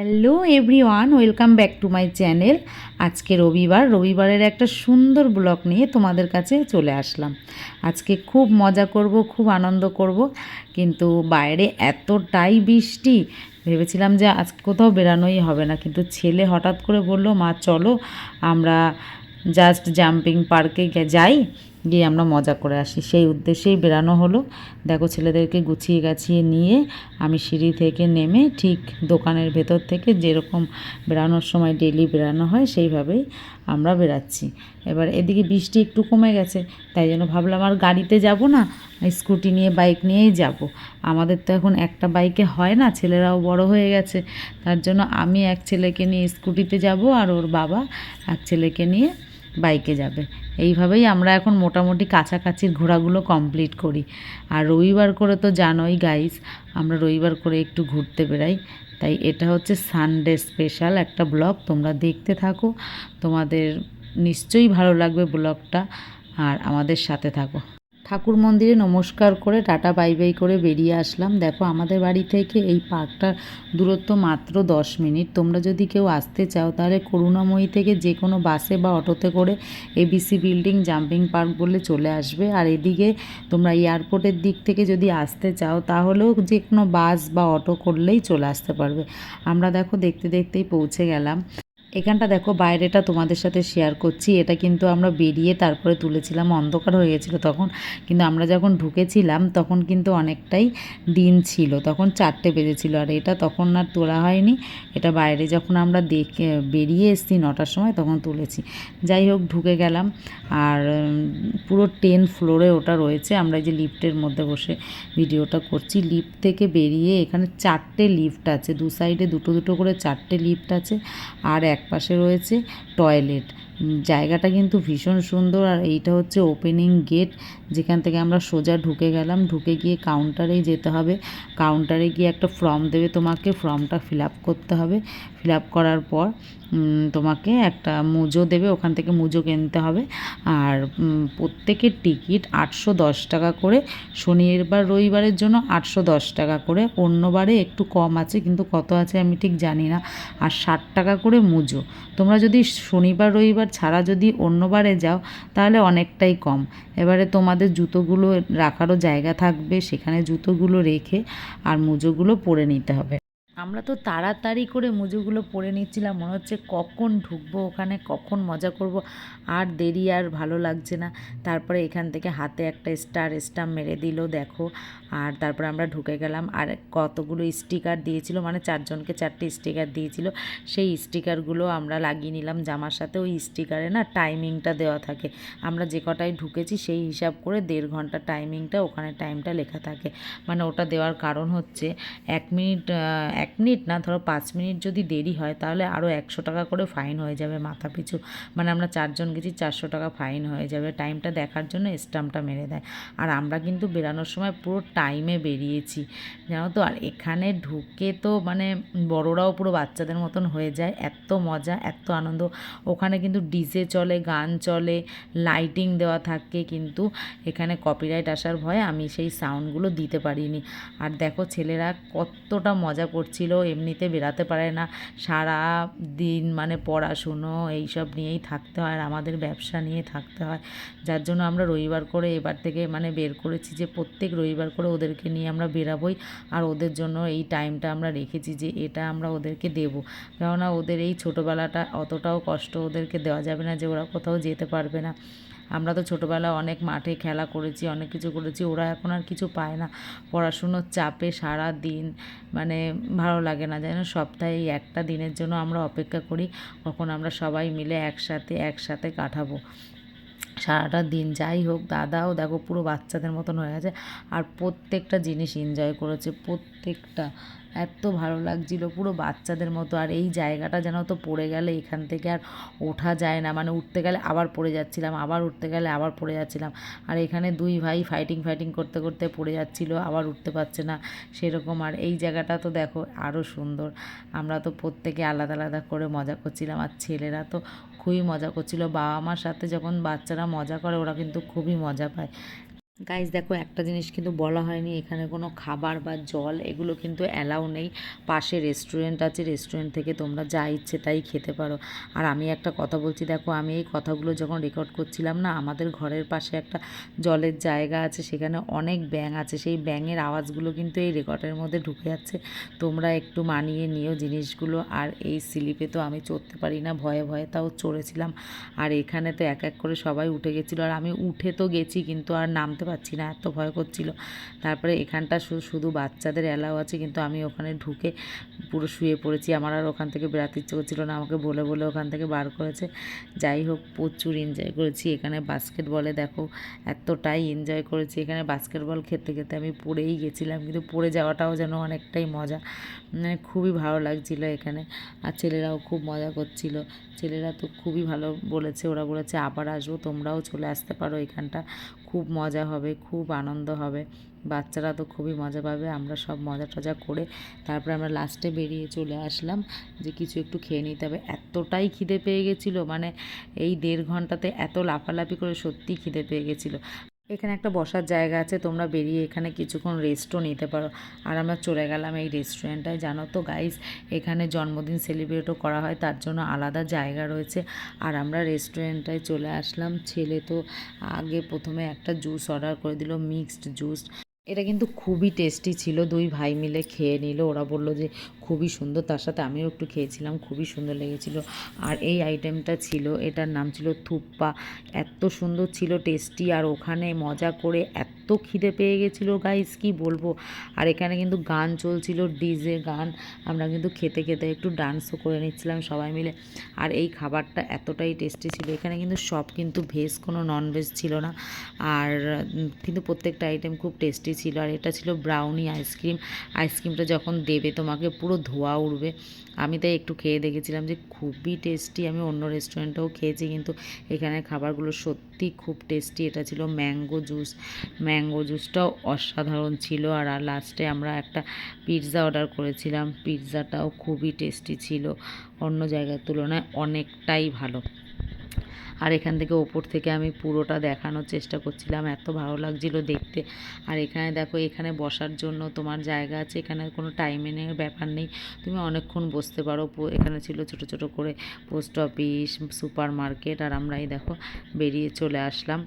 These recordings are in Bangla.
Hello everyone, welcome back to my channel. আজকে রবিবারের একটা সুন্দর ব্লগ নিয়ে তোমাদের কাছে চলে আসলাম। আজকে খুব মজা করব, খুব আনন্দ করব, কিন্তু বাইরে এতটাই বৃষ্টি, ভেবেছিলাম যে আজকে কোথাও বেরানোই হবে না, কিন্তু ছেলে হঠাৎ করে বলল, মা চলো আমরা জাস্ট জাম্পিং পার্কে যাই, গিয়ে আমরা মজা করে আসি। সেই উদ্দেশ্যেই বেরানো হলো। দেখো ছেলেদেরকে গুছিয়ে গাছিয়ে নিয়ে আমি সিঁড়ি থেকে নেমে ঠিক দোকানের ভেতর থেকে যেরকম বেরানোর সময় ডেলি বেরানো হয় সেইভাবেই আমরা বেরাচ্ছি। এবার এদিকে বৃষ্টি একটু কমে গেছে, তাই জন্য ভাবলাম আর গাড়িতে যাব না, স্কুটি নিয়ে বাইক নিয়েই যাব। আমাদের তো এখন একটা বাইকে হয় না, ছেলেরাও বড় হয়ে গেছে, তার জন্য আমি এক ছেলেকে নিয়ে স্কুটিতে যাব আর ওর বাবা এক ছেলেকে নিয়ে বাইকে যাবে। এইভাবেই আমরা এখন মোটামুটি কাছাকাছির ঘোরাগুলো কমপ্লিট করি। আর রবিবার করে তো জানোই গাইস, আমরা রবিবার করে একটু ঘুরতে বেরাই। তাই এটা হচ্ছে সানডে স্পেশাল একটা ব্লগ, তোমরা দেখতে থাকো, তোমাদের নিশ্চয়ই ভালো লাগবে ব্লগটা, আর আমাদের সাথে থাকো। ঠাকুর মন্দিরে নমস্কার করে টাটা বাই বাই করে বেরিয়ে আসলাম। দেখো আমাদের বাড়ি থেকে এই পার্কটার দূরত্ব মাত্র 10 মিনিট। তোমরা যদি কেউ আসতে চাও তাহলে করুণাময়ী থেকে যে কোনো বাসে বা অটোতে করে এবিসি বিল্ডিং জাম্পিং পার্ক বলে চলে আসবে। আর এদিকে তোমরা এয়ারপোর্টের দিক থেকে যদি আসতে চাও তাহলেও যে কোনো বাস বা অটো করলেই চলে আসতে পারবে। আমরা দেখো দেখতে দেখতেই পৌঁছে গেলাম। এখানটা দেখো বাইরেটা তোমাদের সাথে শেয়ার করছি, এটা কিন্তু আমরা বেরিয়ে তারপরে তুলেছিলাম, অন্ধকার হয়ে গেছিলো তখন, কিন্তু আমরা যখন ঢুকেছিলাম তখন কিন্তু অনেকটাই দিন ছিল, তখন 4টে বেজেছিল। আর এটা তখন আর তোলা হয়নি, এটা বাইরে যখন আমরা দেখে বেরিয়ে এসেছি 9টার সময় তখন তুলেছি। যাই হোক ঢুকে গেলাম, আর পুরো 10 ফ্লোরে ওটা রয়েছে। আমরা এই যে লিফটের মধ্যে বসে ভিডিওটা করছি। লিফট থেকে বেরিয়ে এখানে 4টে লিফট আছে, দু সাইডে দুটো দুটো করে 4টে লিফট আছে, আর এক পাশে রয়েছে টয়লেট। জায়গাটা কিন্তু ভীষণ সুন্দর। আর এইটা হচ্ছে ওপেনিং গেট, যেখান থেকে আমরা সোজা ঢুকে গেলাম। ঢুকে গিয়ে কাউন্টারেই যেতে হবে, কাউন্টারে গিয়ে একটা ফর্ম দেবে তোমাকে, ফর্মটা ফিল আপ করতে হবে। ফিল আপ করার পর তোমাকে একটা মুজো দেবে, ওখান থেকে মুজো কিনতে হবে। আর প্রত্যেকের টিকিট 810 টাকা করে, শনিবার রবিবারের জন্য 810 টাকা করে, অন্য বারে একটু কম আছে কিন্তু কত আছে আমি ঠিক জানি না। আর 60 টাকা করে মুজো। তোমরা যদি শনিবার রবিবার ছাড়া যদি অন্য বারে যাও তাহলে অনেকটাই কম। এবারে তোমাদের জুতোগুলো রাখারও জায়গা থাকবে, সেখানে জুতোগুলো রেখে আর মুজোগুলো পরে নিতে হবে। আমরা তো তাড়াতাড়ি করে মুজোগুলো পরে নিচ্ছিলাম, মনে হচ্ছে কখন ঢুকবো ওখানে, কখন মজা করব, আর দেরি আর ভালো লাগছে না। তারপরে এখান থেকে হাতে একটা স্টাম্প মেরে দিল দেখো, আর তারপরে আমরা ঢুকে গেলাম। আর কতগুলো স্টিকার দিয়েছিল, মানে 4জনকে 4টে স্টিকার দিয়েছিল, সেই স্টিকারগুলো আমরা লাগিয়ে নিলাম জামার সাথে। ওই স্টিকারে না টাইমিংটা দেওয়া থাকে, আমরা যে কটায় ঢুকেছি সেই হিসাব করে 1.5 ঘন্টা টাইমিংটা, ওখানে টাইমটা লেখা থাকে। মানে ওটা দেওয়ার কারণ হচ্ছে 1 মিনিট না, ধরো 5 মিনিট যদি দেরি হয় তাহলে আরও 100 টাকা করে ফাইন হয়ে যাবে মাথা পিছু। মানে আমরা 4জন গেছি, 400 টাকা ফাইন হয়ে যাবে। টাইমটা দেখার জন্য স্টাম্পটা মেরে দেয়। আর আমরা কিন্তু বেরানোর সময় পুরো টাইমে বেরিয়েছি, জানো তো। আর এখানে ঢুকে তো মানে বড়রাও পুরো বাচ্চাদের মতন হয়ে যায়, এত মজা, এত আনন্দ। ওখানে কিন্তু ডিজে চলে, গান চলে, লাইটিং দেওয়া থাকে, কিন্তু এখানে কপিরাইট আসার ভয়ে আমি সেই সাউন্ডগুলো দিতে পারিনি। আর দেখো ছেলেরা কতটা মজা করছিল, এমনিতে বেরাতে পারে না, সারা দিন মানে পড়াশুনো এইসব নিয়েই থাকতে হয়, আর আমাদের ব্যবসা নিয়ে থাকতে হয়। যার জন্য আমরা রবিবার করে এবার থেকে মানে বের করেছি যে প্রত্যেক রবিবার করে ওদেরকে নিয়ে আমরা বেরাবই। আর ওদের জন্য এই টাইমটা আমরা রেখেছি যে এটা আমরা ওদেরকে দেবো, কেননা ওদের এই ছোটোবেলাটা অতটাও কষ্ট ওদেরকে দেওয়া যাবে না যে ওরা কোথাও যেতে পারবে না। আমরা তো ছোটোবেলায় অনেক মাঠে খেলা করেছি, অনেক কিছু করেছি, ওরা এখন আর কিছু পায় না। পড়াশুনোর চাপে সারা দিন মানে ভালো লাগে না, যেন সপ্তাহে এই একটা দিনের জন্য আমরা অপেক্ষা করি কখন আমরা সবাই মিলে একসাথে কাটাবো সারাটা দিন। যাই হোক, দাদাও দেখো পুরো বাচ্চাদের মতন হয়ে গেছে, আর প্রত্যেকটা জিনিস এনজয় করেছে, প্রত্যেকটা এত ভালো লাগছিল, পুরো বাচ্চাদের মতো। আর এই জায়গাটা যেন তো পড়ে গেলে এখান থেকে আর ওঠা যায় না, মানে উঠতে গেলে আবার পড়ে যাচ্ছিলাম, আবার উঠতে গেলে আবার পড়ে যাচ্ছিলাম। আর এখানে দুই ভাই ফাইটিং করতে করতে পড়ে যাচ্ছিল, আবার উঠতে পারছে না সেরকম। আর এই জায়গাটা তো দেখো আরও সুন্দর। আমরা তো প্রত্যেকে আলাদা আলাদা করে মজা করছিলাম, আর ছেলেরা তো খুবই মজা করছিল। বাবা মার সাথে যখন বাচ্চারা মজা করে ওরা কিন্তু খুবই মজা পায়। গাইস দেখো, একটা জিনিস কিন্তু বলা হয়নি, এখানে কোনো খাবার বা জল এগুলো কিন্তু অ্যালাউ নেই। পাশে রেস্টুরেন্ট আছে, রেস্টুরেন্ট থেকে তোমরা যা ইচ্ছে তাই খেতে পারো। আর আমি একটা কথা বলছি, দেখো আমি এই কথাগুলো যখন রেকর্ড করছিলাম না, আমাদের ঘরের পাশে একটা জলের জায়গা আছে, সেখানে অনেক ব্যাঙ আছে, সেই ব্যাঙের আওয়াজগুলো কিন্তু এই রেকর্ডের মধ্যে ঢুকে যাচ্ছে। তোমরা একটু মানিয়ে নিও জিনিসগুলো। আর এই স্লিপে তো আমি চড়তে পারি না, ভয়ে ভয়ে তাও চড়েছিলাম। আর এখানে তো এক এক করে সবাই উঠে গেছিলো, আর আমি উঠে তো গেছি কিন্তু আর নামতে পারছি না, এত ভয় করছিল। তারপরে এখানটা শুধু বাচ্চাদের অ্যালাউ আছে, কিন্তু আমি ওখানে ঢুকে পুরো শুয়ে পড়েছি। আমার আর ওখান থেকে বেরাতে ইচ্ছে করছিল না, আমাকে বলে বলে ওখান থেকে বার করেছে। যাই হোক, প্রচুর এনজয় করেছি। এখানে বাস্কেটবলে দেখো এতটাই এনজয় করেছি, এখানে বাস্কেটবল খেতে খেতে আমি পড়েই গেছিলাম, কিন্তু পড়ে যাওয়াটাও যেন অনেকটাই মজা, মানে খুবই ভালো লাগছিল এখানে। আর ছেলেরাও খুব মজা করছিল, ছেলেরা তো খুবই ভালো বলেছে, ওরা বলেছে আবার আসবো, তোমরাও চলে আসতে পারো, এখানটা খুব মজা হবে, খুব আনন্দ হবে, বাচ্চারা তো খুবই মজা পাবে। আমরা সব মজা টজা করে তারপরে আমরা লাস্টে বেরিয়ে চলে আসলাম যে কিছু একটু খেয়ে নিতে হবে। এতটাই খিদে পেয়ে গেছিলো, মানে এই 1.5 ঘন্টাতে এত লাফালাফি করে সত্যিই খিদে পেয়ে গেছিলো। এখানে একটা বসার জায়গা আছে, তোমরা বেরিয়ে এখানে কিছুক্ষণ রেস্টও নিতে পারো। আর আমরা চলে গেলাম এই রেস্টুরেন্টটায়। জানো তো গাইস, এখানে জন্মদিন সেলিব্রেটও করা হয়, তার জন্য আলাদা জায়গা রয়েছে। আর আমরা রেস্টুরেন্টটায় চলে আসলাম। ছেলে তো আগে প্রথমে একটা জুস অর্ডার করে দিল, মিক্সড জুস। এটা কিন্তু খুবই টেস্টি ছিল, 2 ভাই মিলে খেয়ে নিল। ওরা বলল যে খুবই সুন্দর, তার সাথে আমিও একটু খেয়েছিলাম, খুবই সুন্দর লেগেছিল। আর এই আইটেমটা ছিল, এটার নাম ছিল থুপ্পা। এত সুন্দর ছিল, টেস্টি। আর ওখানে মজা করে এত খিদে পেয়ে গেছিলো গাইস, কি বলবো। আর এখানে কিন্তু গান চলছিল, ডিজে গান। আমরা কিন্তু খেতে খেতে একটু ডান্সও করে নিচ্ছিলাম সবাই মিলে। আর এই খাবারটা এতটাই টেস্টি ছিল। এখানে কিন্তু সব কিন্তু ভেজ, কোনো নন ভেজ ছিল না। আর কিন্তু প্রত্যেকটা আইটেম খুব টেস্টি ছিল। আর এটা ছিল ব্রাউনি আইসক্রিম। আইসক্রিমটা যখন দেবে তোমাকে পুরো ধোয়া উঠবে। আমি তাই একটু খেয়ে দেখেছিলাম যে খুবই টেস্টি। আমি অন্য রেস্টুরেন্টেও খেয়েছি, কিন্তু এখানে খাবারগুলো সত্যি খুব টেস্টি। এটা ছিল ম্যাঙ্গো জুস, ম্যাঙ্গো জুসটাও অসাধারণ ছিল। আর লাস্টে আমরা একটা পিৎজা অর্ডার করেছিলাম, পিৎজাটাও খুবই টেস্টি ছিল, অন্য জায়গার তুলনায় অনেকটাই ভালো। আর এখান থেকে ওপর থেকে আমি পুরোটা দেখানোর চেষ্টা করছিলাম, এত ভালো লাগছিল দেখতে। আর এখানে দেখো, এখানে বসার জন্য তোমার জায়গা আছে, এখানে কোনো টাইমিংয়ের ব্যাপার নেই, তুমি অনেকক্ষণ বসতে পারো। এখানে ছিল ছোট ছোট করে পোস্ট অফিস, সুপার মার্কেট। আর আমরাই দেখো বেরিয়ে চলে আসলাম,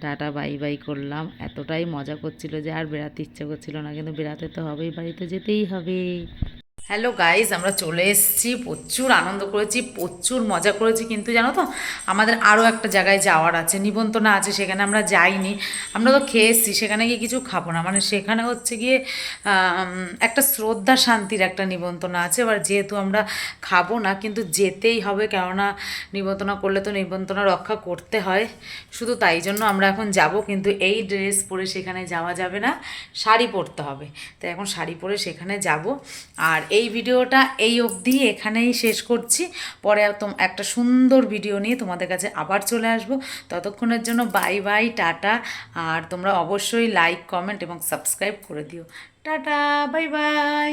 টাটা বাই বাই করলাম। এতটাই মজা করছিল যে আর বেরাতে ইচ্ছে করছিল না, কিন্তু বেরাতে তো হবেই, বাড়িতে যেতেই হবে। হ্যালো গাইজ, আমরা চলে এসেছি, প্রচুর আনন্দ করেছি, প্রচুর মজা করেছি। কিন্তু জানো তো, আমাদের আরও একটা জায়গায় যাওয়ার আছে, নিমন্ত্রণ আছে, সেখানে আমরা যাইনি। আমরা তো খেয়ে এসেছি, সেখানে গিয়ে কিছু খাবো না, মানে সেখানে হচ্ছে গিয়ে একটা শ্রদ্ধা শান্তির একটা নিমন্ত্রণ আছে। এবার যেহেতু আমরা খাবো না, কিন্তু যেতেই হবে, কেননা নিমন্ত্রণ করলে তো নিমন্ত্রণ রক্ষা করতে হয়। শুধু তাই জন্য আমরা এখন যাব, কিন্তু এই ড্রেস পরে সেখানে যাওয়া যাবে না, শাড়ি পরতে হবে। তাই এখন শাড়ি পরে সেখানে যাব। আর এই ভিডিওটা এই অবধি এখানেই শেষ করছি। পরে একটা সুন্দর ভিডিও নিয়ে তোমাদের কাছে আবার চলে আসব। ততক্ষণের জন্য বাই বাই, টাটা। আর তোমরা অবশ্যই লাইক, কমেন্ট এবং সাবস্ক্রাইব করে দিও। Tata, bye bye.